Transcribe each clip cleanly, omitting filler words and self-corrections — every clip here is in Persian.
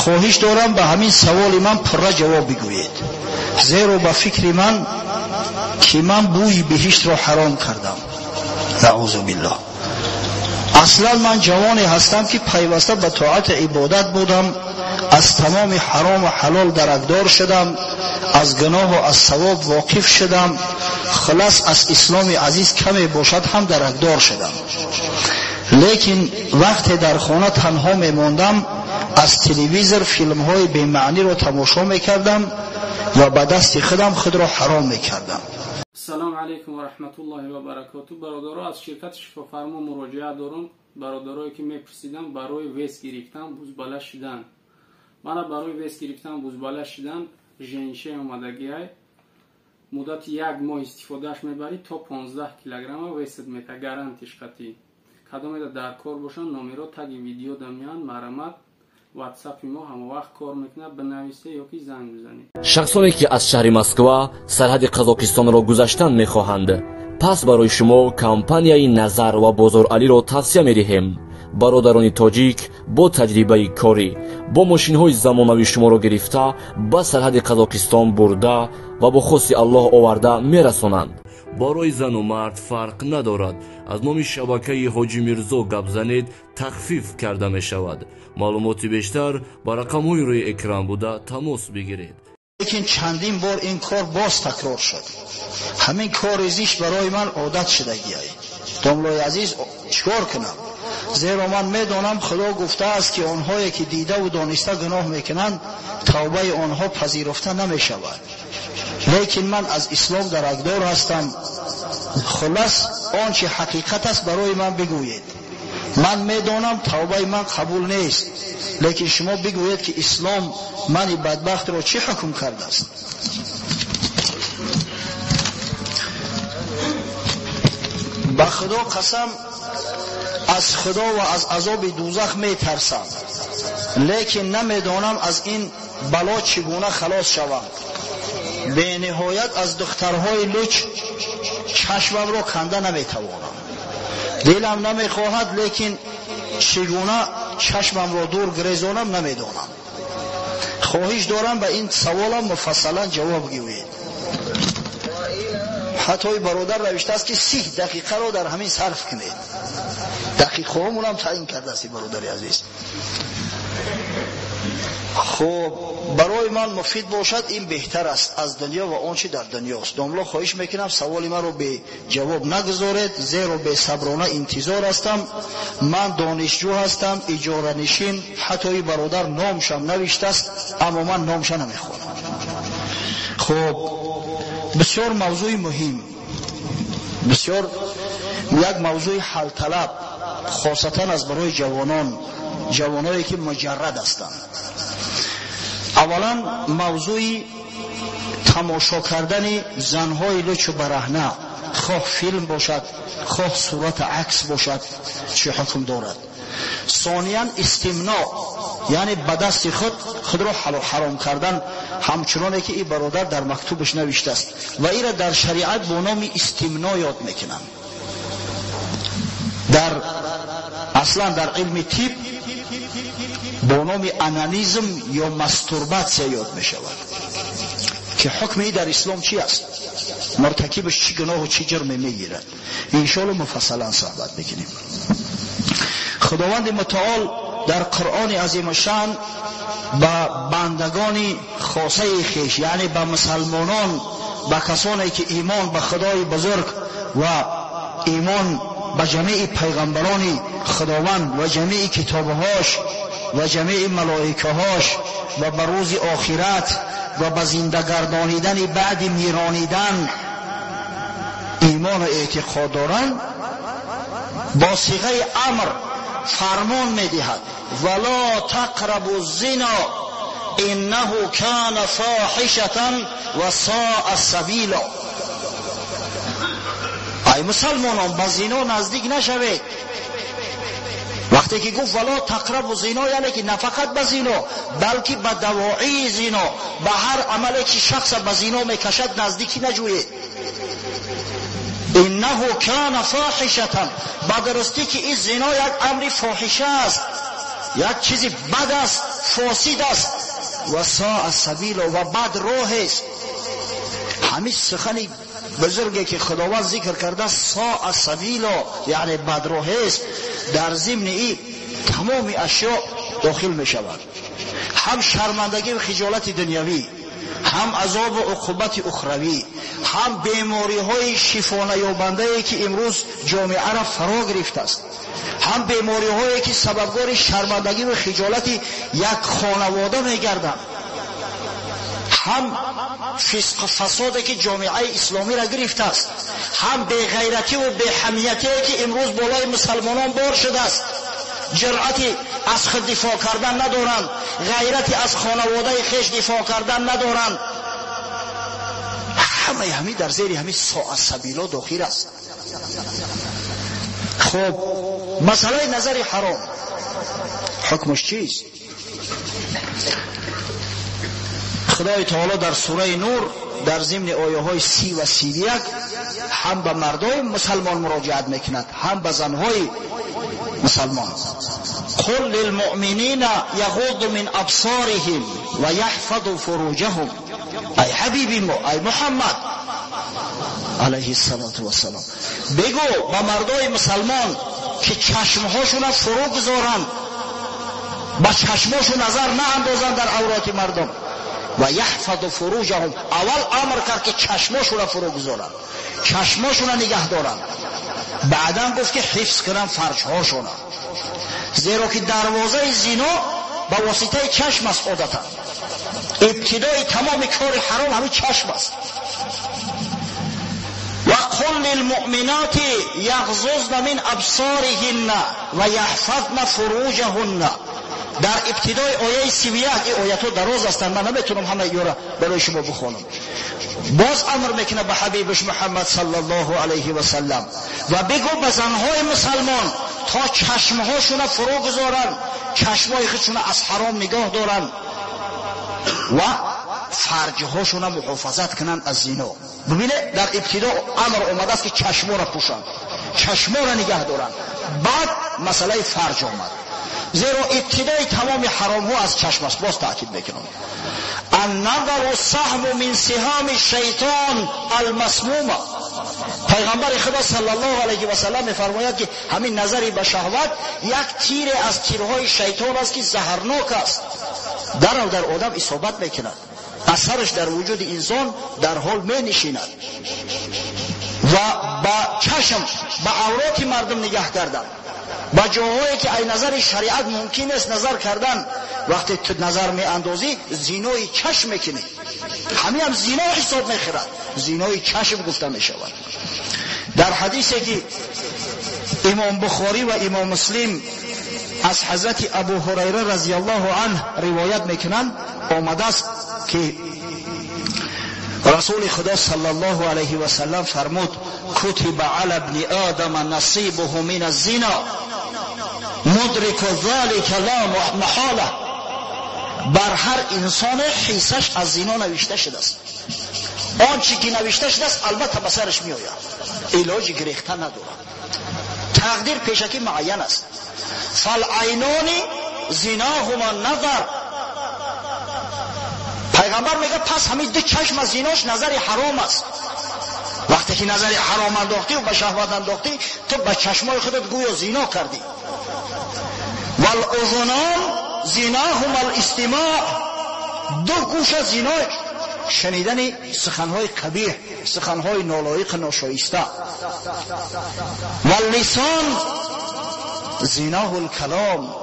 خواهش دارم به همین سوال من پره جواب بگویید، زیرا به فکر من که من بوی بهشت را حرام کردم. نعوذ بالله. اصلا من جوانی هستم که پیوسته به طاعت عبادت بودم، از تمام حرام و حلال درکدار شدم، از گناه و از ثواب واقف شدم، خلاص از اسلام عزیز کمی باشد هم درکدار شدم. لیکن وقتی در خانه تنها میماندم از تلویزیون فیلم های بی‌معنی را تماشا میکردم و به دست خود را حرام میکردم. سلام علیکم و رحمت الله و برکاته. برادرها از شرکت شفافرما مراجعه دارم. برادرایی که میپرسیدن برای ویس گرفتن بزباله شدن، من برای ویس گرفتن بزباله شدن ژنشه اومدگی های مدت 1 ماه استفادهش میبرید تا 15 کیلوگرم ویست میته گارانتیش قطعی. کدام در کار باشن نامرو تگ ویدیو دمیان مرمت واتساپ ما هم وقت کار میکنه بنویسه یا که زنگ بزنید. شخصانی که از شهر مسکو سرحد قزاقستان را گذشتن میخواهند، پس برای شما کمپانیای نظر و بازار علی را توصیه می‌دهیم. برادران تاجیک با تجربه کاری با ماشین‌های زمانوی شما را گرفته به سرحد قزاقستان برده و با خواست الله آورده میرسانند. برای زن و مرد فرق ندارد. از نام شبکه حاجی میرزا گپ زنید، تخفیف کرده می شود. معلومات بیشتر با رقم‌های روی اکران بوده تماس بگیرید. لیکن چندین بار این کار باز تکرار شد. همین کار زیش برای من عادت شدگی است. داملای عزیز چیکار کنم؟ زیرا من میدانم خدا گفته است که آنهایی که دیده و دانسته گناه میکنند توبه آنها پذیرفته نمی شود. لیکن من از اسلام درکدار هستم. خلاص آنچه حقیقت است برای من بگویید. من میدانم توبه من قبول نیست، لیکن شما بگویید که اسلام من بدبخت را چه حکم کرده است. به خدا قسم از خدا و از عذاب دوزخ میترسم، لیکن نمیدانم از این بلا چگونه خلاص شوم. به نهایت از دخترهای لوچ چشمم را کنده نمیتوانم. دلم نمیخواهد، لیکن چگونه چشمم را دور گریزانم نمیدانم. خواهش دارم به این سوالم مفصلا جواب گویید. حتی برادر نوشته است که 30 دقیقه را در همین صرف کنید. دقیقه همون هم تعیین کرده است برادر عزیز. خب برای من مفید باشد این بهتر است از دنیا و آنچه در دنیاست. داملا خواهش میکنم سوال من رو به جواب نگذارید، زیرا به صبرانه انتظار هستم. من دانشجو هستم، اجاره نشین. حتی برادر نامشم نوشته است اما من نامش نمیخوانم. خب بسیار موضوع مهم، بسیار یک موضوع حل طلب، خاصتا از برای جوانایی که مجرد هستند. اولا موضوع تماشا کردن زنهای لچ و برهنه، خواه فیلم باشد خواه صورت عکس باشد، چه حکم دارد؟ ثانیاً استمناء، یعنی به دست خود را حرام کردن، همچنانه که این برادر در مکتوبش نوشته است و این را در شریعت با نام استمناء یاد میکنن. اصلا در علم طب با نام انانیزم یا ماستورباسیون یاد می شود. که حکم ای در اسلام چی است؟ مرتکبش چی گناه و چی جرمی میگیرد؟ انشاءالله مفصلا صحبت بکنیم. خداوند متعال در قرآن عظیم شان به بندگان خاصه خیش، یعنی به مسلمانان، به کسانی که ایمان به خدای بزرگ و ایمان به جمیع پیغمبران خداوند و جمیع کتابهاش و جمیع ملائکهاش و به روز آخرت و به زنده گردانیدن بعد میرانیدن ایمان و اعتقاد دارند، با صیغه امر فرمان میدهد ولا تقربوا الزنا انه کان فاحشة و ساء سبیلا. ای مسلمانان به زنا نزدیک نشوید. وقتی که گفت ولا تقربوا الزنا یعنی که نه فقط به زنا بلکه به دواعی زنا، به هر عملی که شخص به زنا میکشد نزدیکی نجوید. انه کان فاحشة، با درستی که این زنا یک امر فاحشه است، یک چیزی بد است، فاسد است و ساء سبیل و بد راه است. همین سخنی بزرگی که خداوند ذکر کرده ساء سبیل یعنی بد راه است، در ضمن این تمام اشیاء داخل می شود، هم شرمندگی و خجالت دنیوی، هم عذاب و عقوبت اخروی، هم بیماری های شفا نیابنده که امروز جامعه را فرا گرفته است، هم بیماری هایی که سببگار شرمندگی و خجالت یک خانواده می گردند، هم فسق و فسادی که جامعه اسلامی را گرفته است، هم بی غیرتی و بی حمیتی که امروز بالای مسلمانان بار شده است. جرأتی از خود دفاع کردن ندارند، غیرتی از خانواده خیش دفاع کردن ندارند. همه در زیر همین ساء سبیلا داخل است. خب مسئله نظر حرام حکمش چیست؟ خدای تعالی در سوره نور در ضمن آیه های 30 و 31 هم به مردای مسلمان مراجعت میکند، هم به زنهای مسلمان. قل للمؤمنین یغضوا من ابصارهم و یحفظوا فروجهم. ای حبیبی ما، ای محمد علیه السلام، بگو به مردای مسلمان که چشمهاشون فرو گذارند، با چشمهاشون نظر نه اندازند در عورات مردم. و یحفظوا فروجهم، اول امر کرد که چشمهاشون فرو گذارند، چشمهاشون نگه دارند، بعدا گفت که حفظ کنن فرجهاشون، زیرا که دروازه زنا با واسطه چشم است. عادتا ابتدای تمام کار حرام همین چشم است. و قل للمؤمنات یغضضن من ابصارهن و یحفظن فروجهن. در ابتدای آیه 31 این آیات ها دراز هستند، من نمیتونم همه اینا برای شما بخونم. باز امر میکنه به حبیبش محمد صلی الله علیه و سلم و بگو به زنهای مسلمان تا چشمهاشون فرو گذارن، چشمهای خودشون از حرام نگاه دارن و فرجهاشون محافظت کنن از زنا. ببینه در ابتدا امر اومده است که چشما را پوشن، چشما را نگه دارن، بعد مسئله فرج آمد، زیرا ابتدای تمام حرام ها از چشم است. باز تأکید میکنم النظر سهم من سهام الشیطان المسمومه. پیغمبر خدا صلی الله علیه و سلم میفرماید که همین نظری به شهوت یک تیر از تیرهای شیطان است که زهرناک است، در آدم اصابت میکند، اثرش در وجود انسان در حال می نشیند و با چشم به عورات مردم نگاه کردن، با جاهایی که ای نظر شریعت ممکن است نظر کردن، وقتی تو نظر می اندازی زینای چشم میکنی، همین هم زینا حساب میخورد، زینای چشم گفته می شود. در حدیثی که امام بخاری و امام مسلم از حضرت ابو هریره رضی الله عنه روایت میکنند آمده است که رسول خدا صلی الله علیه و سلم فرمود کتب علی ابن آدم نصیبه من الزنا مدرک ذلك لا محاله. بر هر انسان حصش از زنا نوشته شده است، آنچه که نوشته شده است البته به سرش می آید، علاج گریختن ندارد، تقدیر پیشکی معین است. فالعینان زناهما النظر. پیغمبر میگه پس همین دو چشم از زیناش نظر حرام است. وقتی که نظر حرام انداختی و به شهوت انداختی تو به چشمای خودت گویا زینا کردی. والاذنان زناهما الاستماع. دو گوش از زینا شنیدن سخنهای قبیح، سخنهای نالایق ناشایسته. واللسان زناه الکلام.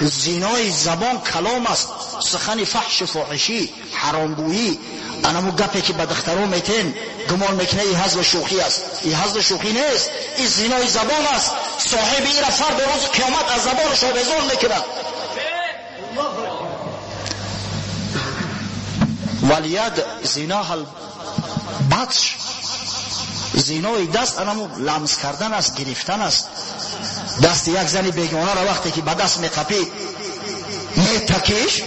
زینای زبان کلام است، سخن فحش فاحشی، حرامگویی، انمو گپی که به دخترها میتین گمان میکنه این حظ و شوخی است، این حظ و شوخی نیست، این زینای زبان است. صاحب این را فرد روز قیامت از زبانش آویزان میکنه. والید زیناه البطش. زینای دست انمو لمس کردن است، گرفتن است. دست یک زنی بیگانه را وقتی که به دست میقپی میتکیش،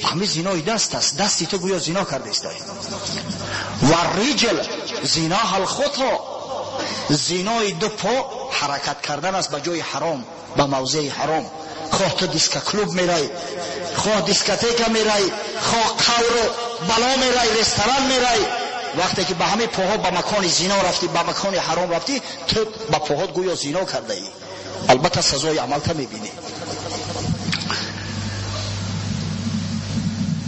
همین زینای دست است، دستی تو گویا زینا کرده است. و ریجل زیناه الخطا. زینای دو پا حرکت کردن است به جای حرام، به موضع حرام. خواه تو دیسک کلوب میرای، خواه دیسکتیک میرای، خواه قور بلا میرای، رستوران میرای، وقتی که به همه پاها به مکان زنا رفتی، به مکان حرام رفتی، تو به پاهات گویا زنا کرده ای. البته سزای عملت میبینی.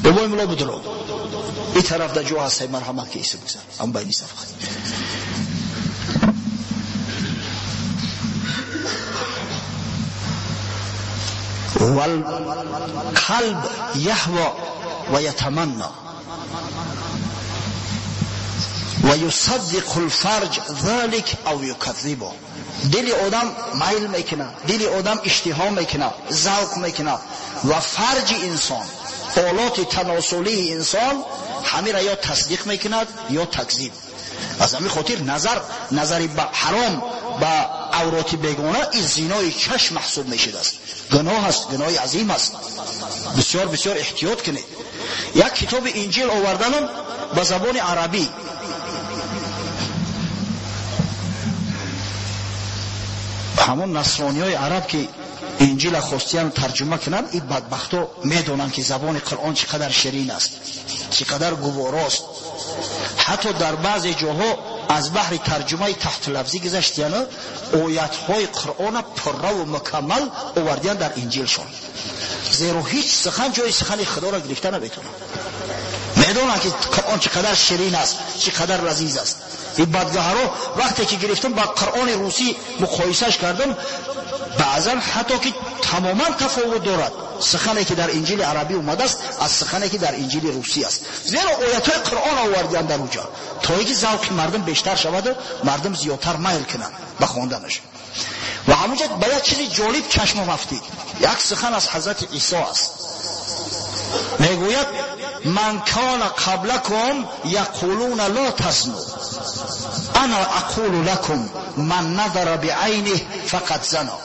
بابای ملا بدلو این طرف در جو هسته مرحمت که ایسه بگذار هم بینی صفحه والقلب یهوى و یتمنى و یصدق الفرج ذلك او یکذبه. دل آدم میل میکنه، دل آدم اشتها میکنه، ذوق میکنه و فرج انسان، آلات تناسلی انسان همه را یا تصدیق میکند یا تکذیب. از همین خاطر نظر به حرام به عورات بیگانه این زینای چشم محسوب میشد است. گناه است، گناه عظیم است. بسیار بسیار احتیاط کنید. یک کتاب انجیل آوردنم به زبان عربی، همون نصرانی های عرب که انجیل خواستیان ترجمه کنند، این بدبختا میدونن که زبان قرآن چقدر شیرین است، چقدر گواراست. حتی در بعضی جاها از بحر ترجمه تحت لفظی گذاشتیان، آیات های قرآن پره و مکمل آوردیان در انجیل شون، زیرا هیچ سخن جای سخن خدا را گرفته نمیتونه. میدونن که قرآن چقدر شیرین است، چقدر لذیذ است. این بدگهرها وقتی که گرفتم با قرآن روسی مقایسهش کردم، بعضا حتی که تماما تفاوت دارد سخنی که در انجیل عربی اومده است از سخنی که در انجیل روسی است. زیرا آیات قرآن آوردن در اونجا تا اینکه ذوق مردم بیشتر شود و مردم زیادتر میل کنند به خواندنش. و همونجا باید چیزی جالب چشمم افتید. یک سخن از حضرت عیسی است، میگوید من کان قبلکم یقولون لا تزنوا انا اقول لكم من نظر بعینه فقط زنا.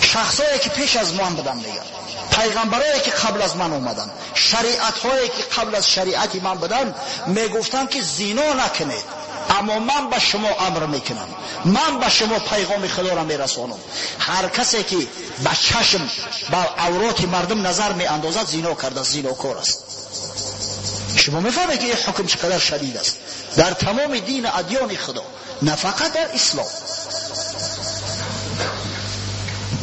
شخصایی که پیش از من بودن میگن، پیغمبرایی که قبل از من اومدن، شریعت‌هایی که قبل از شریعت من بودن میگفتن که زنا نکنید، اما من به شما امر میکنم، من به شما پیغام خدا را میرسانم. هر کسی که به چشم به عورات مردم نظر میاندازد زنا کرده، زناکار است. شما میفهمید که این حکم چقدر شدید است در تمام دین ادیان خدا، نه فقط در اسلام.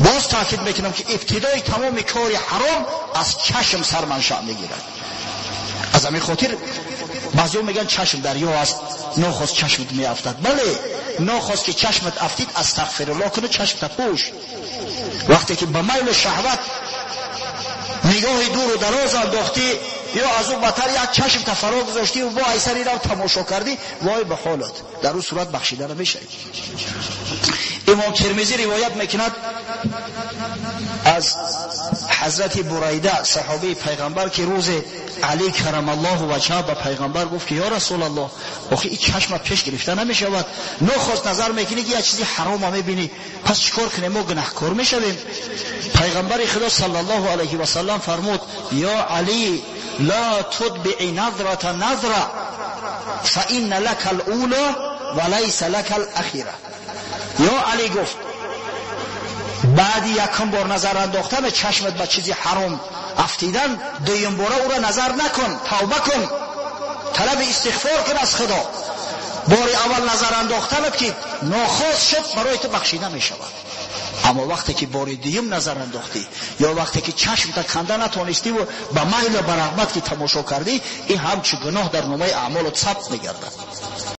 باز تاکید میکنم که ابتدای تمام کار حرام از چشم سرمنشأ میگیرد. از همین خاطر بعضی‌ها میگن چشم دریا است، ناخواست چشمت میافتد. بله، ناخواست که چشمت افتید استغفرالله کنه، چشمت پوش. وقتی که به میل شهوت نگاه دور و دراز انداختی یا از اون بدتر یک چشم فرا گذاشتی و با ایسری را تماشا کردی، وای به حالت، در اون صورت بخشیده نمیشه. امام ترمذی روایت میکند از حضرت بریده صحابی پیغمبر که روز علی کرم الله وجهه به پیغمبر گفت که یا رسول الله آخه این چشم پیش گرفته نمیشود، نخواست نظر میکنی که یک چیزی حرام میبینی، پس چیکار کنیم؟ ما گناهکار میشویم. پیغمبر خدا صلی الله علیه و سلم فرمود یا علی لا تتبع نظرة نظرة فإن لك الأولى وليس لك الأخيرة. یا علی گفت بعد یکم بار نظر انداختن چشمت به چیزی حرام افتیدن، دویم بار او را نظر نکن، توبه کن، طلب استغفار کن از خدا. بار اول نظر انداختنت که ناخواست شد برای تو بخشیده می شود، اما وقتی که بار دوم نظر انداختی یا وقتی که چشم تا کنده نتونستی و به میل و به رغبت که تماشا کردی، این همچه گناه در نامه اعمالت ثبت می‌گردد.